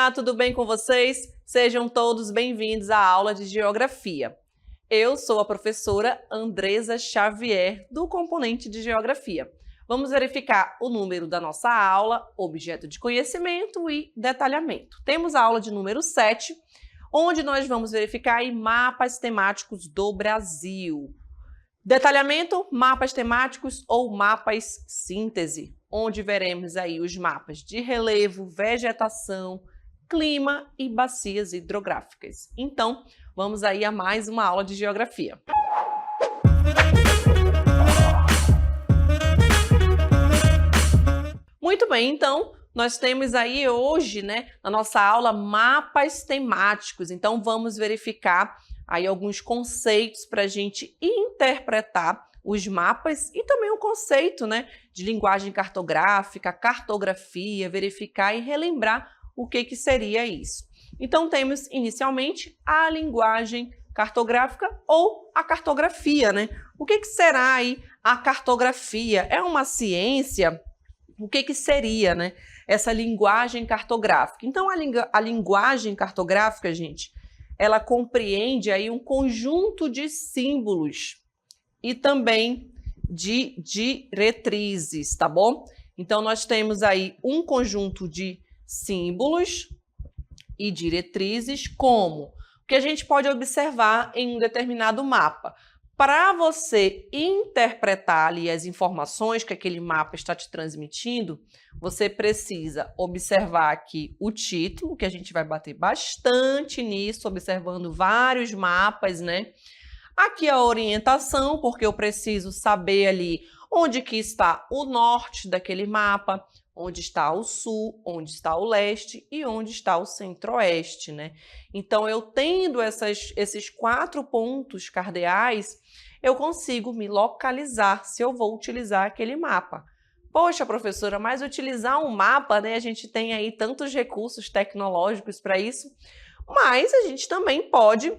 Olá, tudo bem com vocês? Sejam todos bem-vindos à aula de Geografia. Eu sou a professora Andresa Xavier, do componente de Geografia. Vamos verificar o número da nossa aula, objeto de conhecimento e detalhamento. Temos a aula de número 7, onde nós vamos verificar aí mapas temáticos do Brasil. Detalhamento, mapas temáticos ou mapas síntese, onde veremos aí os mapas de relevo, vegetação, clima e bacias hidrográficas. Então, vamos aí a mais uma aula de geografia. Muito bem, então, nós temos aí hoje, na nossa aula, mapas temáticos. Então, vamos verificar aí alguns conceitos para a gente interpretar os mapas e também o conceito, de linguagem cartográfica, cartografia, verificar e relembrar o que seria isso. Então, temos inicialmente a linguagem cartográfica ou a cartografia, O que será aí a cartografia? É uma ciência? O que seria, essa linguagem cartográfica? Então, a linguagem cartográfica, gente, ela compreende aí um conjunto de símbolos e também de diretrizes, tá bom? Então, nós temos aí um conjunto de símbolos e diretrizes, como o que a gente pode observar em um determinado mapa. Para você interpretar ali as informações que aquele mapa está te transmitindo, você precisa observar aqui o título, que a gente vai bater bastante nisso, observando vários mapas, Aqui a orientação, porque eu preciso saber ali onde que está o norte daquele mapa, onde está o sul, onde está o leste e onde está o centro-oeste, Então, eu tendo esses 4 pontos cardeais, eu consigo me localizar se eu vou utilizar aquele mapa. Poxa, professora, mas utilizar um mapa, a gente tem aí tantos recursos tecnológicos para isso, mas a gente também pode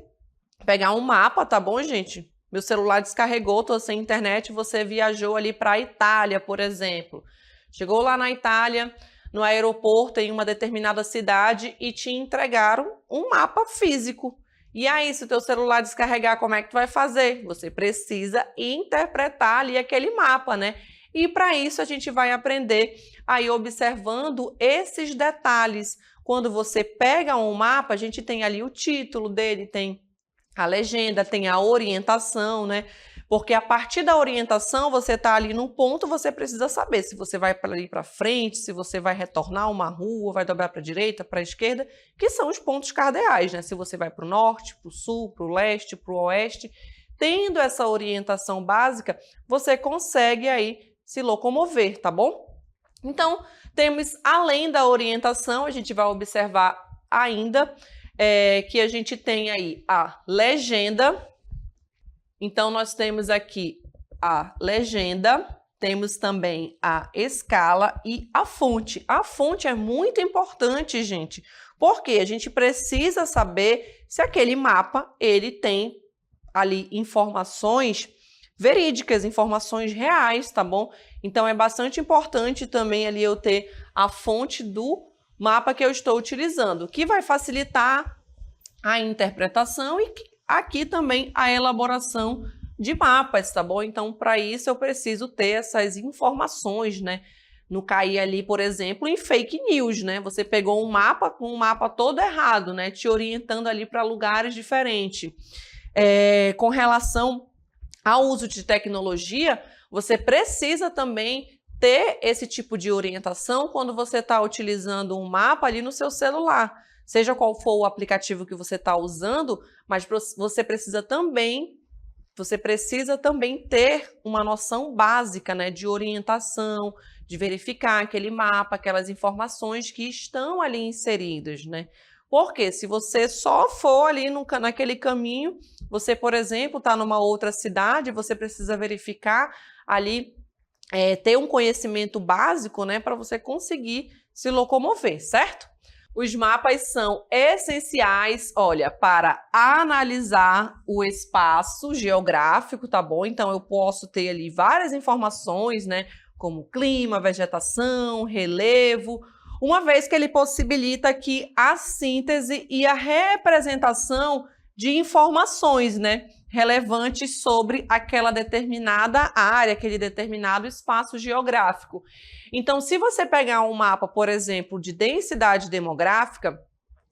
pegar um mapa, tá bom, gente? Meu celular descarregou, tô sem internet, você viajou ali para a Itália, por exemplo. Chegou lá na Itália, no aeroporto, em uma determinada cidade e te entregaram um mapa físico. E aí, se o teu celular descarregar, como é que tu vai fazer? Você precisa interpretar ali aquele mapa, E para isso a gente vai aprender aí observando esses detalhes. Quando você pega um mapa, a gente tem ali o título dele, tem a legenda, tem a orientação, Porque a partir da orientação, você está ali num ponto, você precisa saber se você vai ali para frente, se você vai retornar uma rua, vai dobrar para a direita, para a esquerda, que são os pontos cardeais, Se você vai para o norte, para o sul, para o leste, para o oeste. Tendo essa orientação básica, você consegue aí se locomover, tá bom? Então, temos, além da orientação, a gente vai observar ainda que a gente tem aí a legenda. Então, nós temos aqui a legenda, temos também a escala e a fonte. A fonte é muito importante, gente, porque a gente precisa saber se aquele mapa ele tem ali informações verídicas, informações reais, tá bom? Então, é bastante importante também ali eu ter a fonte do mapa que eu estou utilizando, que vai facilitar a interpretação e aqui também a elaboração de mapas, tá bom? Então, para isso eu preciso ter essas informações, Não cair ali, por exemplo, em fake news, Você pegou um mapa com um mapa todo errado, Te orientando ali para lugares diferentes. Com relação ao uso de tecnologia, você precisa também ter esse tipo de orientação quando você está utilizando um mapa ali no seu celular. Seja qual for o aplicativo que você está usando, mas você precisa também ter uma noção básica, de orientação, de verificar aquele mapa, aquelas informações que estão ali inseridas, Porque se você só for ali naquele caminho, você, por exemplo, está numa outra cidade, você precisa verificar ali, ter um conhecimento básico, para você conseguir se locomover, certo? Os mapas são essenciais, olha, para analisar o espaço geográfico, tá bom? Então, eu posso ter ali várias informações, como clima, vegetação, relevo, uma vez que ele possibilita aqui a síntese e a representação de informações, né, relevantes sobre aquela determinada área, aquele determinado espaço geográfico. Então, se você pegar um mapa, por exemplo, de densidade demográfica,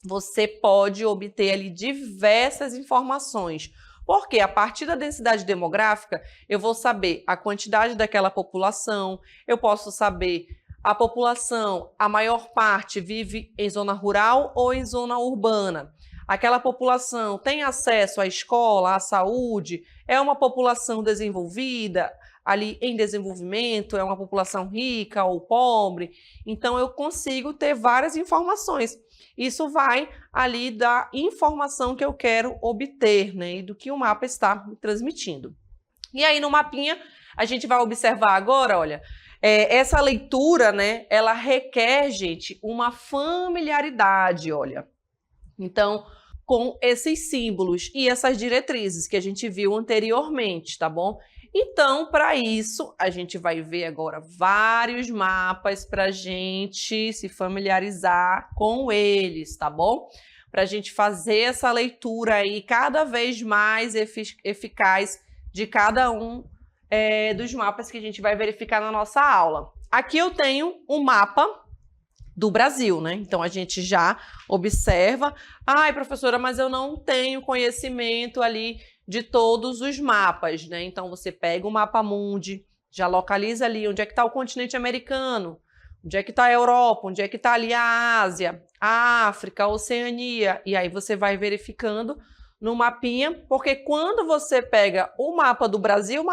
você pode obter ali diversas informações. Porque a partir da densidade demográfica, eu vou saber a quantidade daquela população, eu posso saber a população, a maior parte vive em zona rural ou em zona urbana. Aquela população tem acesso à escola, à saúde, é uma população desenvolvida, ali em desenvolvimento, é uma população rica ou pobre. Então, eu consigo ter várias informações. Isso vai ali da informação que eu quero obter, né, e do que o mapa está me transmitindo. E aí, no mapinha, a gente vai observar agora, olha, essa leitura, né, ela requer, gente, uma familiaridade, olha. Então, com esses símbolos e essas diretrizes que a gente viu anteriormente, tá bom? Então, para isso, a gente vai ver agora vários mapas para a gente se familiarizar com eles, tá bom? Para a gente fazer essa leitura aí cada vez mais eficaz de cada um dos mapas que a gente vai verificar na nossa aula. Aqui eu tenho um mapa do Brasil, né? Então, a gente já observa. Ai, professora, mas eu não tenho conhecimento ali de todos os mapas, né? Então, você pega o mapa mundi, já localiza ali onde é que está o continente americano, onde é que está a Europa, onde é que está ali a Ásia, a África, a Oceania, e aí você vai verificando no mapinha, porque quando você pega o mapa do Brasil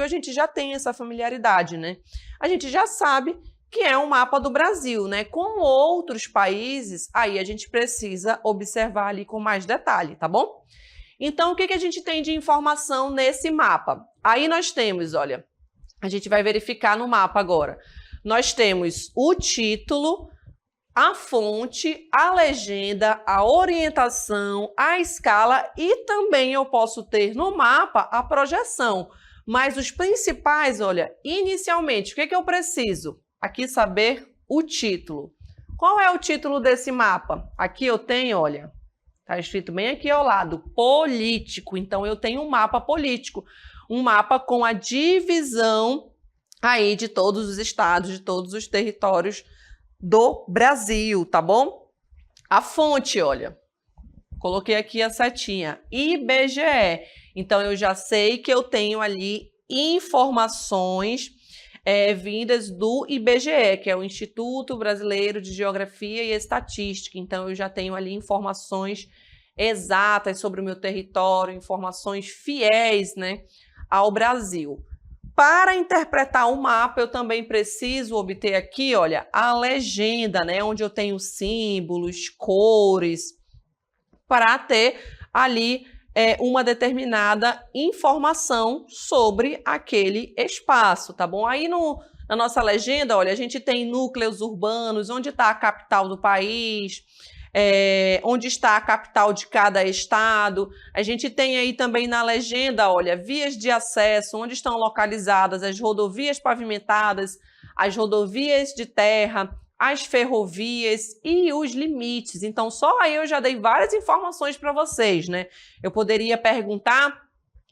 a gente já tem essa familiaridade, né? A gente já sabe que é um mapa do Brasil, né? Com outros países, aí a gente precisa observar ali com mais detalhe, tá bom? Então, o que a gente tem de informação nesse mapa? Aí nós temos, olha, a gente vai verificar no mapa agora. Nós temos o título, a fonte, a legenda, a orientação, a escala e também eu posso ter no mapa a projeção. Mas os principais, olha, inicialmente, o que eu preciso? Aqui saber o título. Qual é o título desse mapa? Aqui eu tenho, olha, está escrito bem aqui ao lado, político. Então, eu tenho um mapa político, um mapa com a divisão aí de todos os estados, de todos os territórios do Brasil, tá bom? A fonte, olha, coloquei aqui a setinha, IBGE. Então, eu já sei que eu tenho ali informações vindas do IBGE, que é o Instituto Brasileiro de Geografia e Estatística. Então, eu já tenho ali informações exatas sobre o meu território, informações fiéis, né, ao Brasil. Para interpretar o mapa, eu também preciso obter aqui, olha, a legenda, né, onde eu tenho símbolos, cores, para ter ali uma determinada informação sobre aquele espaço, tá bom? Aí na nossa legenda, olha, a gente tem núcleos urbanos, onde está a capital do país, onde está a capital de cada estado. A gente tem aí também na legenda, olha, vias de acesso, onde estão localizadas as rodovias pavimentadas, as rodovias de terra, as ferrovias e os limites. Então, só aí eu já dei várias informações para vocês, né? Eu poderia perguntar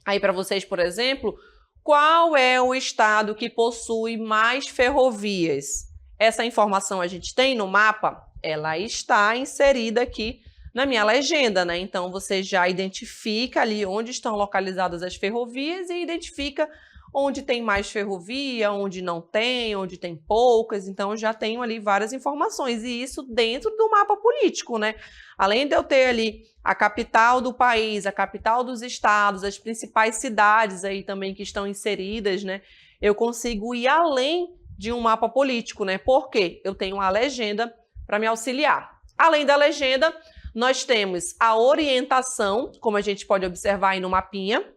aí para vocês, por exemplo, qual é o estado que possui mais ferrovias? Essa informação a gente tem no mapa? Ela está inserida aqui na minha legenda, né? Então, você já identifica ali onde estão localizadas as ferrovias e identifica onde tem mais ferrovia, onde não tem, onde tem poucas. Então, eu já tenho ali várias informações, e isso dentro do mapa político, né? Além de eu ter ali a capital do país, a capital dos estados, as principais cidades aí também que estão inseridas, né? Eu consigo ir além de um mapa político, né? Porque eu tenho a legenda para me auxiliar. Além da legenda, nós temos a orientação, como a gente pode observar aí no mapinha,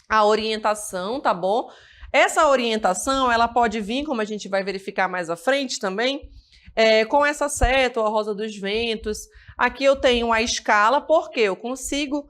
a orientação, tá bom? Essa orientação, ela pode vir, como a gente vai verificar mais à frente também, com essa seta, ou a rosa dos ventos. Aqui eu tenho a escala, porque eu consigo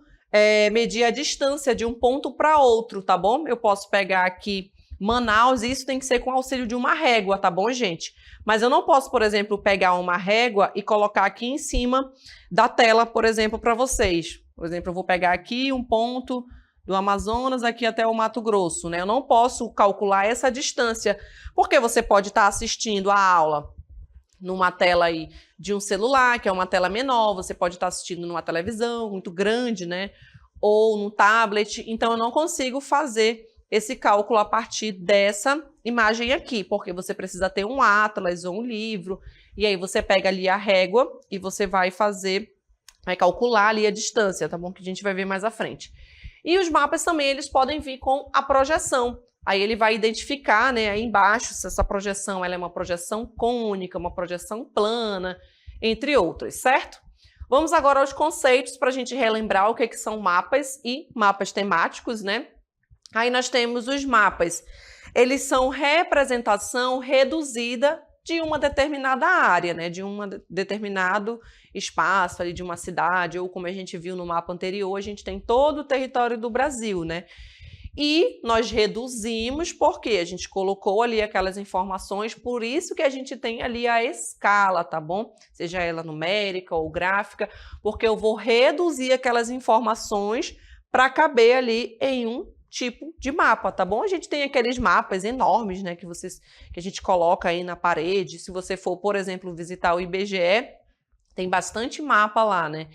medir a distância de um ponto para outro, tá bom? Eu posso pegar aqui Manaus, isso tem que ser com auxílio de uma régua, tá bom, gente? Mas eu não posso, por exemplo, pegar uma régua e colocar aqui em cima da tela, por exemplo, para vocês. Por exemplo, eu vou pegar aqui um ponto do Amazonas aqui até o Mato Grosso, né? Eu não posso calcular essa distância, porque você pode estar assistindo a aula numa tela aí de um celular, que é uma tela menor, você pode estar assistindo numa televisão muito grande, né? Ou num tablet, então eu não consigo fazer esse cálculo a partir dessa imagem aqui, porque você precisa ter um atlas ou um livro, e aí você pega ali a régua e você vai calcular ali a distância, tá bom? Que a gente vai ver mais à frente. E os mapas também, eles podem vir com a projeção. Aí ele vai identificar, né, aí embaixo, se essa projeção ela é uma projeção cônica, uma projeção plana, entre outras, certo? Vamos agora aos conceitos para a gente relembrar o que são mapas e mapas temáticos, né? Aí nós temos os mapas. Eles são representação reduzida de uma determinada área, né? De um determinado espaço ali de uma cidade, ou como a gente viu no mapa anterior, a gente tem todo o território do Brasil, né? E nós reduzimos porque a gente colocou ali aquelas informações, por isso que a gente tem ali a escala, tá bom? Seja ela numérica ou gráfica, porque eu vou reduzir aquelas informações para caber ali em um tipo de mapa, tá bom? A gente tem aqueles mapas enormes, né, que a gente coloca aí na parede. Se você for, por exemplo, visitar o IBGE, tem bastante mapa lá, né?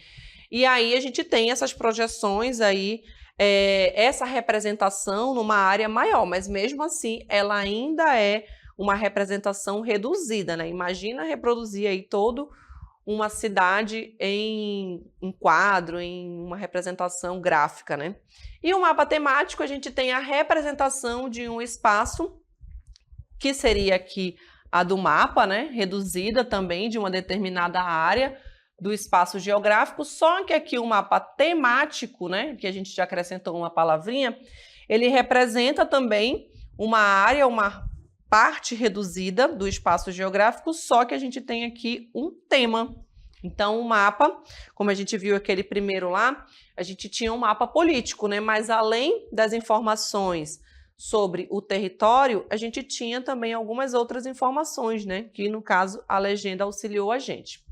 E aí a gente tem essas projeções aí, essa representação numa área maior, mas mesmo assim ela ainda é uma representação reduzida, né? Imagina reproduzir aí todo uma cidade em um quadro, em uma representação gráfica, né? E o mapa temático, a gente tem a representação de um espaço, que seria aqui a do mapa, né? Reduzida também de uma determinada área do espaço geográfico, só que aqui o mapa temático, né? Que a gente já acrescentou uma palavrinha, ele representa também uma área, uma parte reduzida do espaço geográfico, só que a gente tem aqui um tema. Então, o mapa, como a gente viu aquele primeiro lá, a gente tinha um mapa político, né? Mas além das informações sobre o território, a gente tinha também algumas outras informações, né? Que, no caso, a legenda auxiliou a gente.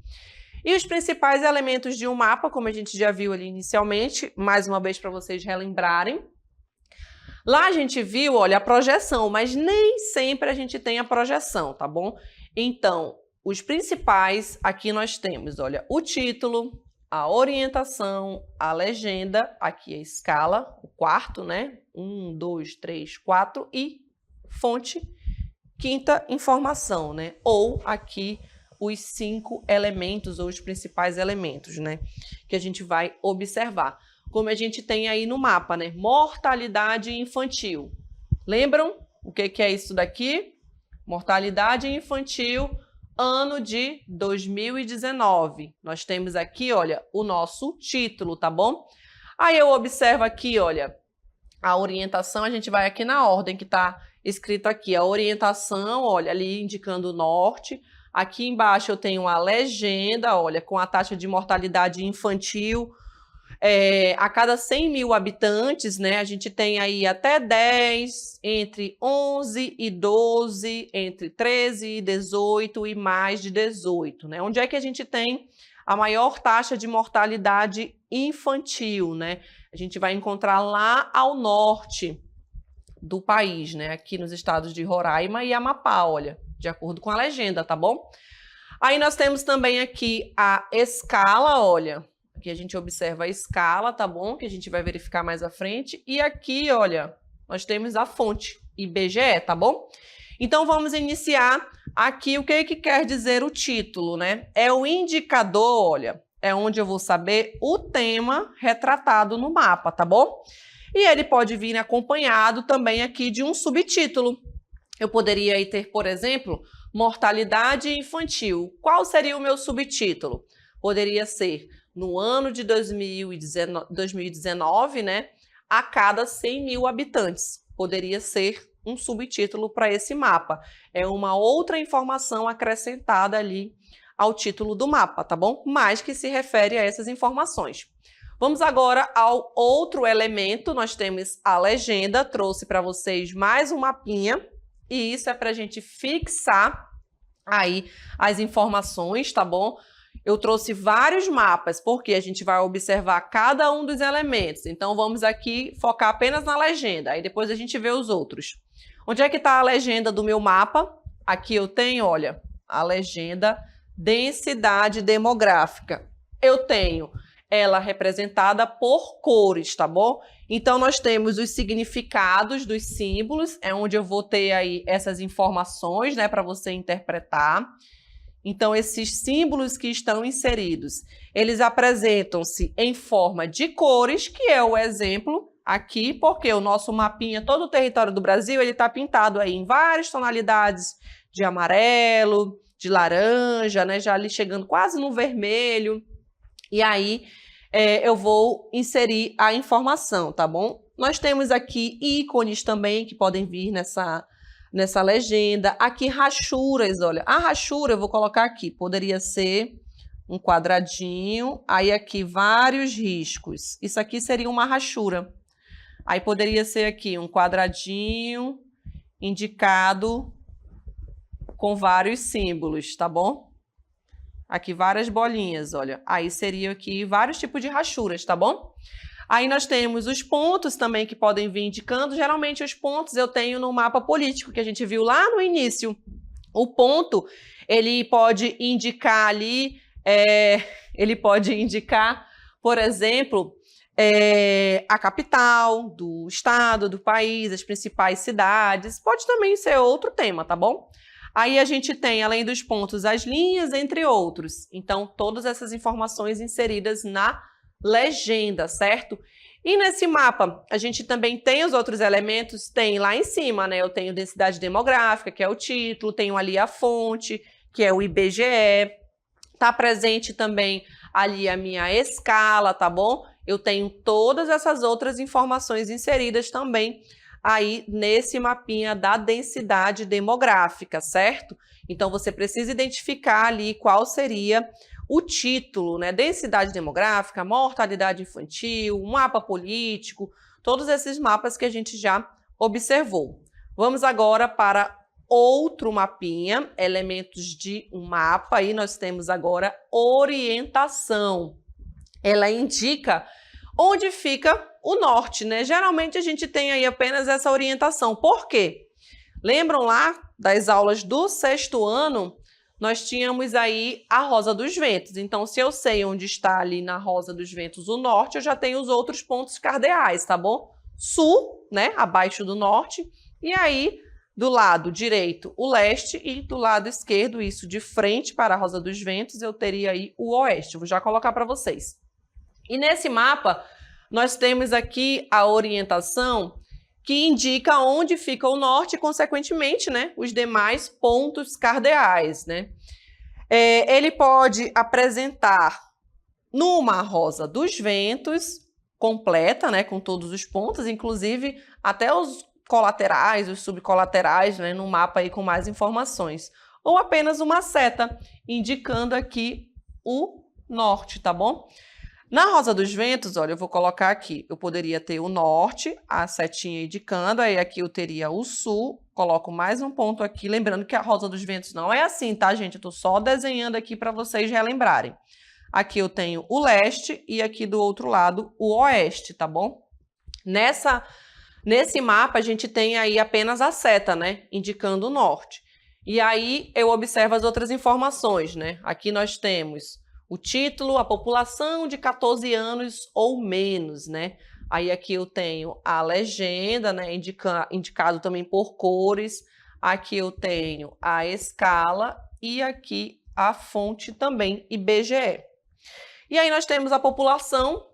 E os principais elementos de um mapa, como a gente já viu ali inicialmente, mais uma vez para vocês relembrarem. Lá a gente viu, olha, a projeção, mas nem sempre a gente tem a projeção, tá bom? Então, os principais, aqui nós temos, olha, o título, a orientação, a legenda, aqui a escala, o quarto, né? 1, 2, 3, 4 e fonte, quinta informação, né? Ou aqui os 5 elementos ou os principais elementos, né? Que a gente vai observar. Como a gente tem aí no mapa, né? Mortalidade infantil. Lembram o que é isso daqui? Mortalidade infantil, ano de 2019. Nós temos aqui, olha, o nosso título, tá bom? Aí eu observo aqui, olha, a orientação, a gente vai aqui na ordem que tá escrito aqui. A orientação, olha, ali indicando o norte. Aqui embaixo eu tenho a legenda, olha, com a taxa de mortalidade infantil. A cada 100 mil habitantes, né, a gente tem aí até 10, entre 11 e 12, entre 13 e 18 e mais de 18, né? Onde é que a gente tem a maior taxa de mortalidade infantil, né? A gente vai encontrar lá ao norte do país, né? Aqui nos estados de Roraima e Amapá, olha, de acordo com a legenda, tá bom? Aí nós temos também aqui a escala, olha, aqui a gente observa a escala, tá bom? Que a gente vai verificar mais à frente. E aqui, olha, nós temos a fonte IBGE, tá bom? Então, vamos iniciar aqui o que quer dizer o título, né? É o indicador, olha, é onde eu vou saber o tema retratado no mapa, tá bom? E ele pode vir acompanhado também aqui de um subtítulo. Eu poderia aí ter, por exemplo, mortalidade infantil. Qual seria o meu subtítulo? Poderia ser, no ano de 2019, né, a cada 100 mil habitantes. Poderia ser um subtítulo para esse mapa. É uma outra informação acrescentada ali ao título do mapa, tá bom? Mas que se refere a essas informações. Vamos agora ao outro elemento, nós temos a legenda, trouxe para vocês mais um mapinha, e isso é para a gente fixar aí as informações, tá bom? Eu trouxe vários mapas, porque a gente vai observar cada um dos elementos. Então, vamos aqui focar apenas na legenda, aí depois a gente vê os outros. Onde é que está a legenda do meu mapa? Aqui eu tenho, olha, a legenda densidade demográfica. Eu tenho ela representada por cores, tá bom? Então, nós temos os significados dos símbolos, é onde eu vou ter aí essas informações, né, para você interpretar. Então, esses símbolos que estão inseridos, eles apresentam-se em forma de cores, que é o exemplo aqui, porque o nosso mapinha, todo o território do Brasil, ele está pintado aí em várias tonalidades de amarelo, de laranja, né, já ali chegando quase no vermelho. E aí, eu vou inserir a informação, tá bom? Nós temos aqui ícones também que podem vir nessa legenda. Aqui, rachuras, olha. A rachura eu vou colocar aqui, poderia ser um quadradinho, aí aqui vários riscos. Isso aqui seria uma rachura. Aí poderia ser aqui um quadradinho indicado com vários símbolos, tá bom? Aqui várias bolinhas, olha. Aí seriam aqui vários tipos de rachuras, tá bom? Aí nós temos os pontos também que podem vir indicando. Geralmente os pontos eu tenho no mapa político, que a gente viu lá no início. O ponto, ele pode indicar ali, por exemplo, a capital do estado, do país, as principais cidades. Pode também ser outro tema, tá bom? Aí a gente tem, além dos pontos, as linhas, entre outros. Então, todas essas informações inseridas na legenda, certo? E nesse mapa, a gente também tem os outros elementos, tem lá em cima, né? Eu tenho densidade demográfica, que é o título, tenho ali a fonte, que é o IBGE. Tá presente também ali a minha escala, tá bom? Eu tenho todas essas outras informações inseridas também aí nesse mapinha da densidade demográfica, certo? Então, você precisa identificar ali qual seria o título, né? Densidade demográfica, mortalidade infantil, mapa político, todos esses mapas que a gente já observou. Vamos agora para outro mapinha, elementos de um mapa, aí nós temos agora orientação. Ela indica onde fica o norte, né? Geralmente a gente tem aí apenas essa orientação. Por quê? Lembram lá das aulas do 6º ano? Nós tínhamos aí a Rosa dos Ventos. Então, se eu sei onde está ali na Rosa dos Ventos o norte, eu já tenho os outros pontos cardeais, tá bom? Sul, né? Abaixo do norte. E aí, do lado direito, o leste. E do lado esquerdo, isso de frente para a Rosa dos Ventos, eu teria aí o oeste. Vou já colocar para vocês. E nesse mapa, nós temos aqui a orientação que indica onde fica o norte e, consequentemente, né, os demais pontos cardeais, né? Ele pode apresentar numa Rosa dos Ventos completa, né, com todos os pontos, inclusive até os colaterais, os subcolaterais, né, no mapa aí com mais informações. Ou apenas uma seta indicando aqui o norte, tá bom? Na Rosa dos Ventos, olha, eu vou colocar aqui, eu poderia ter o norte, a setinha indicando, aí aqui eu teria o sul, coloco mais um ponto aqui, lembrando que a Rosa dos Ventos não é assim, tá, gente? Eu tô só desenhando aqui para vocês relembrarem. Aqui eu tenho o leste e aqui do outro lado o oeste, tá bom? Nesse mapa a gente tem aí apenas a seta, né, indicando o norte. E aí eu observo as outras informações, né? Aqui nós temos o título, a população de 14 anos ou menos, né? Aí aqui eu tenho a legenda, né? Indicado também por cores. Aqui eu tenho a escala e aqui a fonte também, IBGE. E aí nós temos a população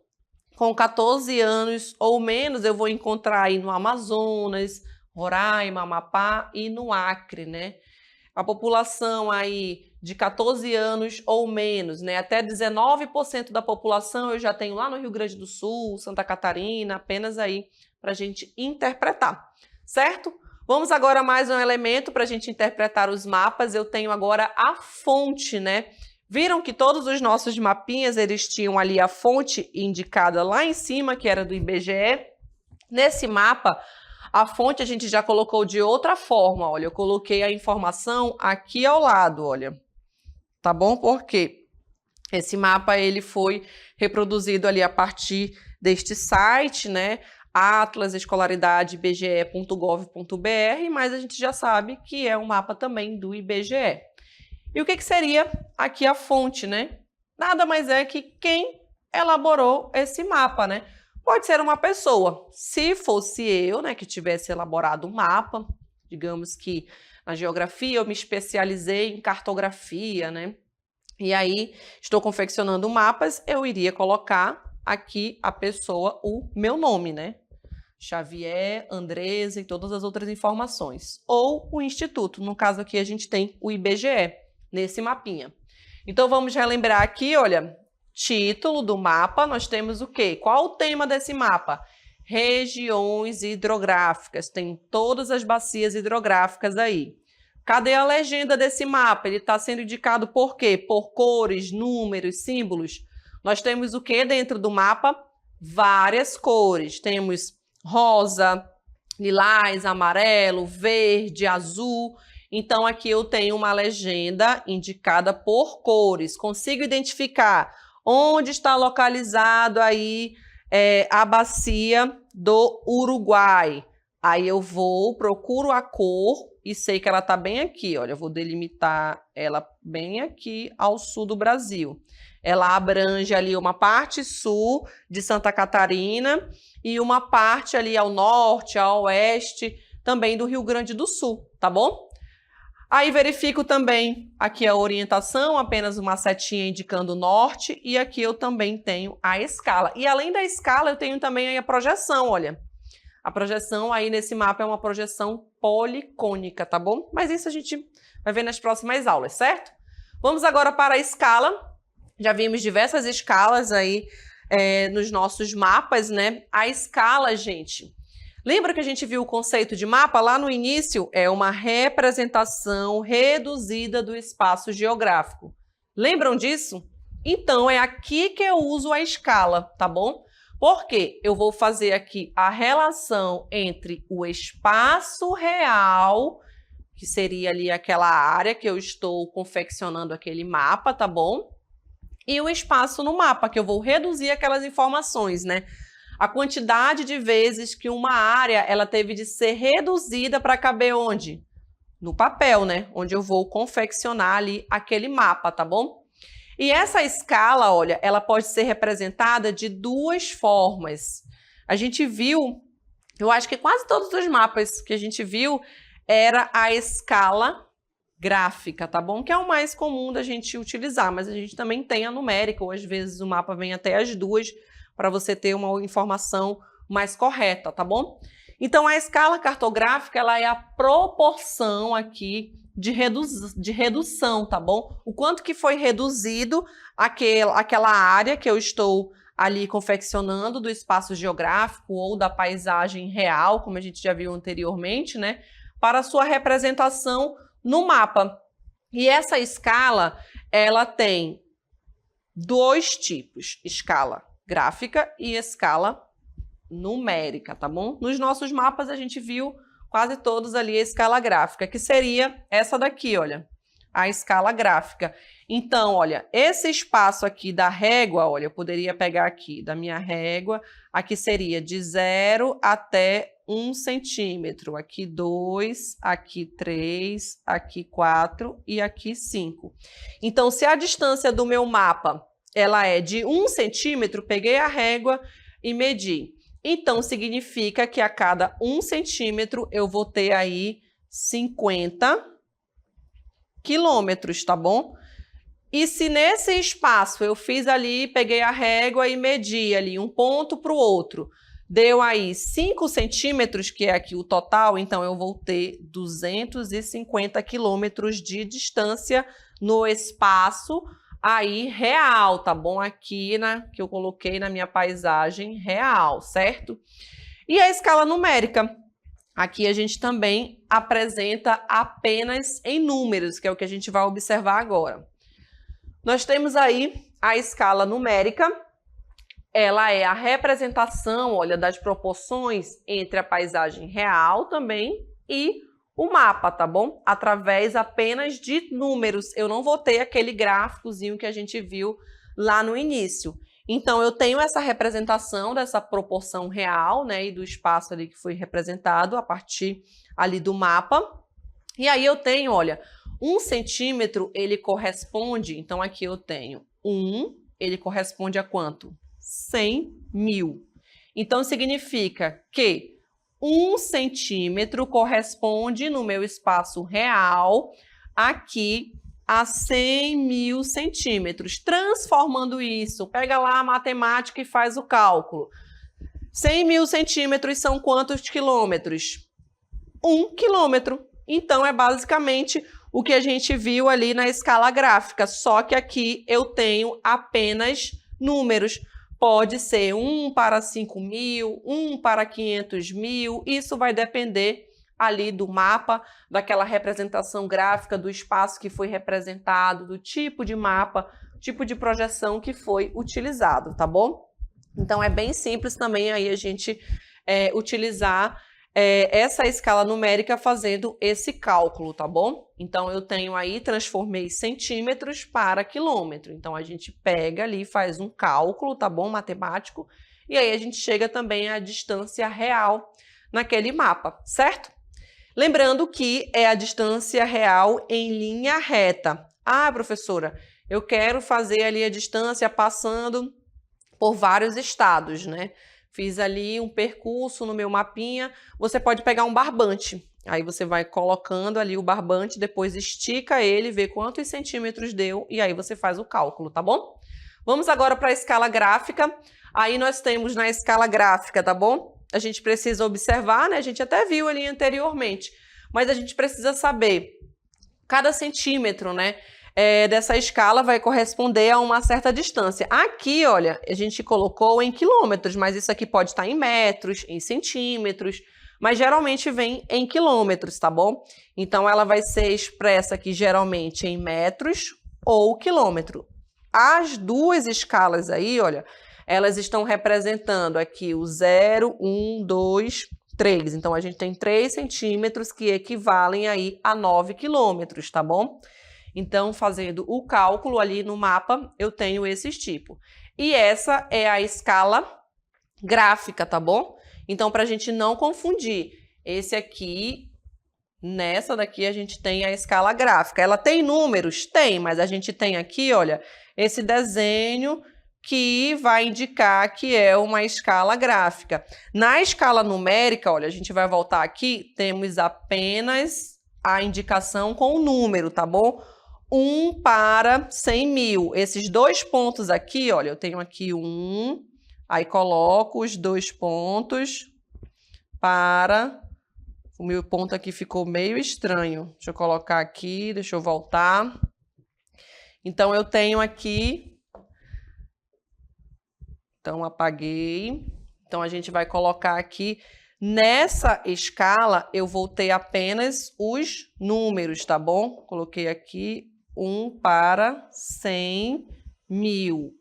com 14 anos ou menos, eu vou encontrar aí no Amazonas, Roraima, Amapá e no Acre, né? A população aí de 14 anos ou menos, né? Até 19% da população eu já tenho lá no Rio Grande do Sul, Santa Catarina, apenas aí para a gente interpretar, certo? Vamos agora a mais um elemento para a gente interpretar os mapas. Eu tenho agora a fonte, né? Viram que todos os nossos mapinhas, eles tinham ali a fonte indicada lá em cima, que era do IBGE. Nesse mapa, a fonte a gente já colocou de outra forma, olha, eu coloquei a informação aqui ao lado, olha, tá bom? Porque esse mapa, ele foi reproduzido ali a partir deste site, né, atlasescolaridade.ibge.gov.br, mas a gente já sabe que é um mapa também do IBGE. E o que seria aqui a fonte, né? Nada mais é que quem elaborou esse mapa, né? Pode ser uma pessoa. Se fosse eu, né, que tivesse elaborado um mapa, digamos que na geografia eu me especializei em cartografia, né? E aí estou confeccionando mapas, eu iria colocar aqui a pessoa, o meu nome, né? Xavier, Andresa e todas as outras informações. Ou o instituto, no caso aqui a gente tem o IBGE, nesse mapinha. Então vamos relembrar aqui, olha, título do mapa, nós temos o quê? Qual o tema desse mapa? Regiões hidrográficas, tem todas as bacias hidrográficas aí. Cadê a legenda desse mapa? Ele está sendo indicado por quê? Por cores, números, símbolos. Nós temos o que dentro do mapa? Várias cores. Temos rosa, lilás, amarelo, verde, azul. Então, aqui eu tenho uma legenda indicada por cores. Consigo identificar onde está localizado aí a bacia do Uruguai. Aí eu vou, procuro a cor e sei que ela está bem aqui. Olha, eu vou delimitar ela bem aqui ao sul do Brasil. Ela abrange ali uma parte sul de Santa Catarina e uma parte ali ao norte, ao oeste, também do Rio Grande do Sul, tá bom? Aí verifico também aqui a orientação, apenas uma setinha indicando o norte, e aqui eu também tenho a escala. E além da escala, eu tenho também aí a projeção, olha. A projeção aí nesse mapa é uma projeção policônica, tá bom? Mas isso a gente vai ver nas próximas aulas, certo? Vamos agora para a escala. Já vimos diversas escalas aí nos nossos mapas, né? A escala, gente... Lembra que a gente viu o conceito de mapa? Lá no início, é uma representação reduzida do espaço geográfico. Lembram disso? Então, é aqui que eu uso a escala, tá bom? Porque eu vou fazer aqui a relação entre o espaço real, que seria ali aquela área que eu estou confeccionando aquele mapa, tá bom? E o espaço no mapa, que eu vou reduzir aquelas informações, né? A quantidade de vezes que uma área ela teve de ser reduzida para caber onde? No papel, né? Onde eu vou confeccionar ali aquele mapa, tá bom? E essa escala, olha, ela pode ser representada de duas formas. A gente viu, eu acho que quase todos os mapas que a gente viu era a escala gráfica, tá bom? Que é o mais comum da gente utilizar, mas a gente também tem a numérica, ou às vezes o mapa vem até as duas, para você ter uma informação mais correta, tá bom? Então, a escala cartográfica, ela é a proporção aqui de redução, tá bom? O quanto que foi reduzido aquela área que eu estou ali confeccionando do espaço geográfico ou da paisagem real, como a gente já viu anteriormente, né? Para a sua representação no mapa. E essa escala, ela tem dois tipos, escala gráfica e escala numérica, tá bom? Nos nossos mapas a gente viu quase todos ali a escala gráfica, que seria essa daqui, olha, a escala gráfica. Então, olha, esse espaço aqui da régua, olha, eu poderia pegar aqui da minha régua, aqui seria de 0 até 1 centímetro, aqui 2, aqui 3, aqui 4 e aqui 5. Então, se a distância do meu mapa ela é de 1 centímetro, peguei a régua e medi. Então, significa que a cada 1 centímetro eu vou ter aí 50 quilômetros, tá bom? E se nesse espaço eu fiz ali, peguei a régua e medi ali um ponto para o outro, deu aí 5 centímetros, que é aqui o total, então eu vou ter 250 quilômetros de distância no espaço aí real, tá bom? Aqui que eu coloquei na minha paisagem real, certo? E a escala numérica. Aqui a gente também apresenta apenas em números, que é o que a gente vai observar agora. Nós temos aí a escala numérica. Ela é a representação, olha, das proporções entre a paisagem real também e o mapa, tá bom? Através apenas de números. Eu não vou ter aquele gráficozinho que a gente viu lá no início. Então, eu tenho essa representação dessa proporção real, né, e do espaço ali que foi representado a partir ali do mapa. E aí eu tenho, olha, 1 centímetro, ele corresponde, então aqui eu tenho 1, ele corresponde a quanto? 100 mil. Então, significa que 1 centímetro corresponde no meu espaço real aqui a 100 mil centímetros. Transformando isso, pega lá a matemática e faz o cálculo. 100 mil centímetros são quantos quilômetros? 1 quilômetro. Então, é basicamente o que a gente viu ali na escala gráfica, só que aqui eu tenho apenas números. Pode ser 1 para 5 mil, 1 para 500 mil, isso vai depender ali do mapa, daquela representação gráfica, do espaço que foi representado, do tipo de mapa, tipo de projeção que foi utilizado, tá bom? Então, é bem simples também aí a gente utilizar essa escala numérica fazendo esse cálculo, tá bom? Então, eu tenho aí, transformei centímetros para quilômetro. Então, a gente pega ali, faz um cálculo, tá bom? Matemático. E aí, a gente chega também à distância real naquele mapa, certo? Lembrando que é a distância real em linha reta. Ah, professora, eu quero fazer ali a distância passando por vários estados, né? Fiz ali um percurso no meu mapinha. Você pode pegar um barbante. Aí você vai colocando ali o barbante, depois estica ele, vê quantos centímetros deu e aí você faz o cálculo, tá bom? Vamos agora para a escala gráfica. Aí nós temos na escala gráfica, tá bom? A gente precisa observar, né? A gente até viu ali anteriormente, mas a gente precisa saber cada centímetro, né? Dessa escala vai corresponder a uma certa distância. Aqui, olha, a gente colocou em quilômetros, mas isso aqui pode estar em metros, em centímetros, mas geralmente vem em quilômetros, tá bom? Então, ela vai ser expressa aqui geralmente em metros ou quilômetro. As duas escalas aí, olha, elas estão representando aqui o 0, 1, 2, 3. Então, a gente tem 3 centímetros que equivalem aí a 9 quilômetros, tá bom? Então, fazendo o cálculo ali no mapa, eu tenho esses tipos. E essa é a escala gráfica, tá bom? Então, para a gente não confundir, esse aqui, nessa daqui, a gente tem a escala gráfica. Ela tem números? Tem, mas a gente tem aqui, olha, esse desenho que vai indicar que é uma escala gráfica. Na escala numérica, olha, a gente vai voltar aqui, temos apenas a indicação com o número, tá bom? 1 para 100 mil. Esses dois pontos aqui, olha, eu tenho aqui 1, aí coloco os 2 pontos para... O meu ponto aqui ficou meio estranho. Deixa eu colocar aqui, deixa eu voltar. Então, eu tenho aqui... Então, apaguei. Então, a gente vai colocar aqui... Nessa escala, eu vou ter apenas os números, tá bom? Coloquei aqui 1 para 100 mil.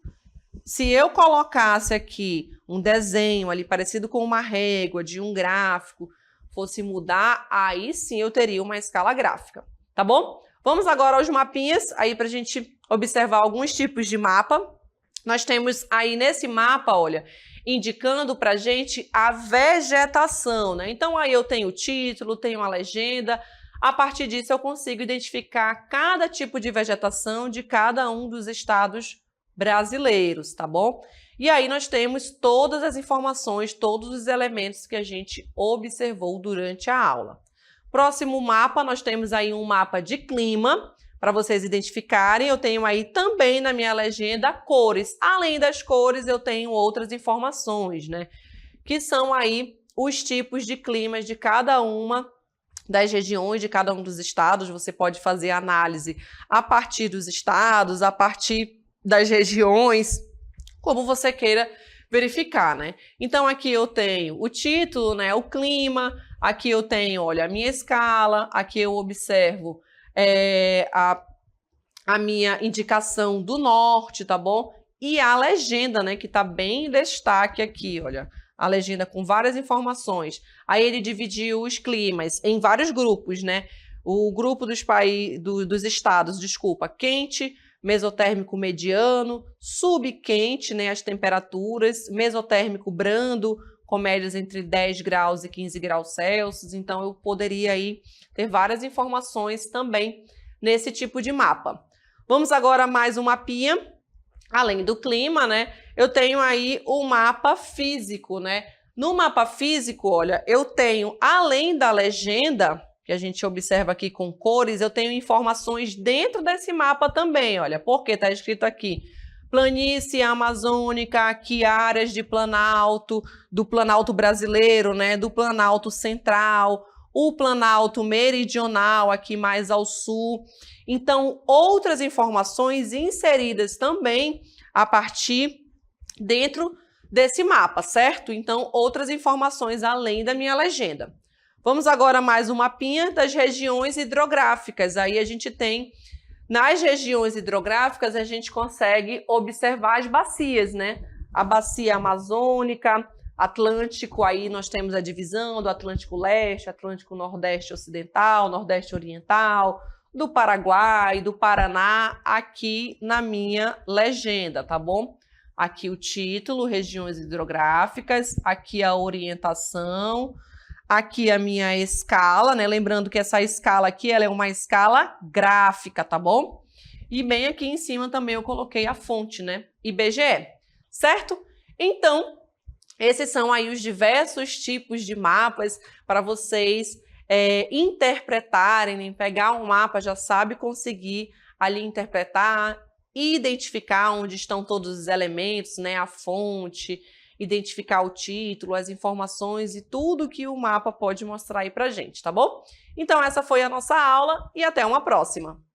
Se eu colocasse aqui um desenho ali parecido com uma régua de um gráfico, fosse mudar, aí sim eu teria uma escala gráfica, tá bom? Vamos agora aos mapinhas, aí para a gente observar alguns tipos de mapa. Nós temos aí nesse mapa, olha, indicando para a gente a vegetação, né? Então, aí eu tenho o título, tenho a legenda. A partir disso, eu consigo identificar cada tipo de vegetação de cada um dos estados brasileiros, tá bom? E aí nós temos todas as informações, todos os elementos que a gente observou durante a aula. Próximo mapa, nós temos aí um mapa de clima, para vocês identificarem. Eu tenho aí também na minha legenda cores. Além das cores, eu tenho outras informações, né? Que são aí os tipos de climas de cada uma das regiões, de cada um dos estados. Você pode fazer análise a partir dos estados, a partir das regiões, como você queira verificar, né? Então, aqui eu tenho o título, né? O clima. Aqui eu tenho, olha, a minha escala. Aqui eu observo a minha indicação do norte, tá bom? E a legenda, né, que tá bem em destaque aqui, olha. A legenda com várias informações. Aí ele dividiu os climas em vários grupos, né? O grupo dos estados, desculpa, quente, mesotérmico mediano, subquente, né, as temperaturas, mesotérmico brando, com médias entre 10 graus e 15 graus Celsius. Então, eu poderia aí ter várias informações também nesse tipo de mapa. Vamos agora a mais um mapinha. Além do clima, né, eu tenho aí o mapa físico, né? No mapa físico, olha, eu tenho, além da legenda, que a gente observa aqui com cores, eu tenho informações dentro desse mapa também, olha, porque está escrito aqui, planície amazônica, aqui áreas de planalto, do planalto brasileiro, né, do planalto central, o planalto meridional, aqui mais ao sul. Então, outras informações inseridas também a partir dentro desse mapa, certo? Então, outras informações além da minha legenda. Vamos agora mais um mapinha das regiões hidrográficas. Aí a gente tem, nas regiões hidrográficas, a gente consegue observar as bacias, né? A bacia amazônica, Atlântico, aí nós temos a divisão do Atlântico Leste, Atlântico Nordeste Ocidental, Nordeste Oriental, do Paraguai, do Paraná, aqui na minha legenda, tá bom? Aqui o título, regiões hidrográficas, aqui a orientação, aqui a minha escala, né? Lembrando que essa escala aqui, ela é uma escala gráfica, tá bom? E bem aqui em cima também eu coloquei a fonte, né? IBGE, certo? Então, esses são aí os diversos tipos de mapas para vocês interpretarem, né? Pegar um mapa, já sabe conseguir ali interpretar, identificar onde estão todos os elementos, né? A fonte, identificar o título, as informações e tudo que o mapa pode mostrar aí pra gente, tá bom? Então essa foi a nossa aula e até uma próxima!